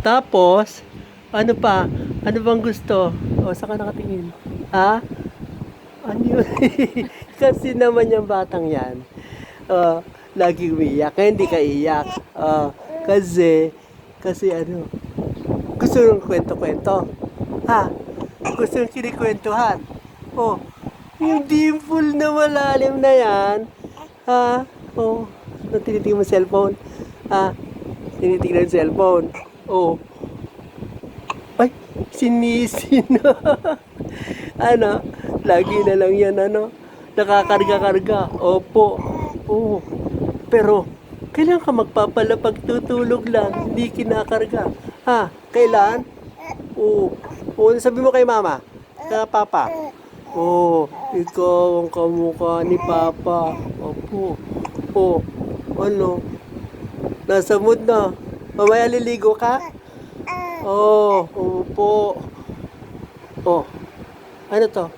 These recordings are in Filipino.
Tapos, ano pa? Ano bang gusto? O, saan ka nakatingin? Ha? Ano yun? Kasi naman yung batang yan, lagi umiiyak. Kaya hindi ka iyak. Kasi ano, gusto ng kwento-kwento. Ha? Gusto ng kinikwentuhan. Oh, yung dimple na malalim na yan. Ha? Oh, tinitingnan mo cellphone. Ha? Tinitingnan yung cellphone. Oh, ay, sinisino. Ano, lagi na lang yan, ano, nakakarga-karga. Opo. Oo. Pero, kailan ka magpapalapag tutulog lang, hindi kinakarga. Ha? Kailan? Oo. Oo, sabi mo kay mama, kay papa. Oo, ikaw ang kamukha ni papa. Opo. Oo. Ano? Nasa mood na. Mamaya liligo ka? Oo. Opo. Oh. Ano to?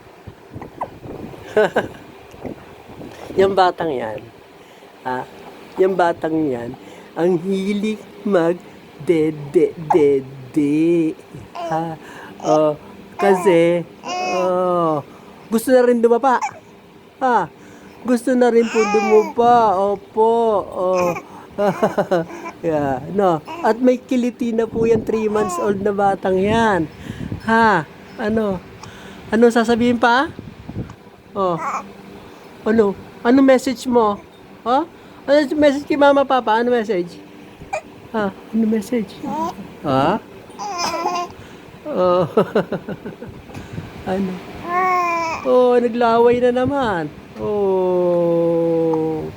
Yung batang yan, ah, yung batang yan, ang hilig mag-de-de-de-de. Ha? Oh, kasi, oh, gusto na rin dumapa. Ha? Gusto na rin po dumapa. Opo. Oh. Yeah, no. At may kiliti na po yan, 3 months old na batang yan. Ha? Ano? Ano sasabihin pa? Oh. Ano? Ano message mo? Ha? Ano message kay mama, papa? Ano message? Ha? Ano message? Ha? Oh. Ano? Oh, naglaway na naman. Oh.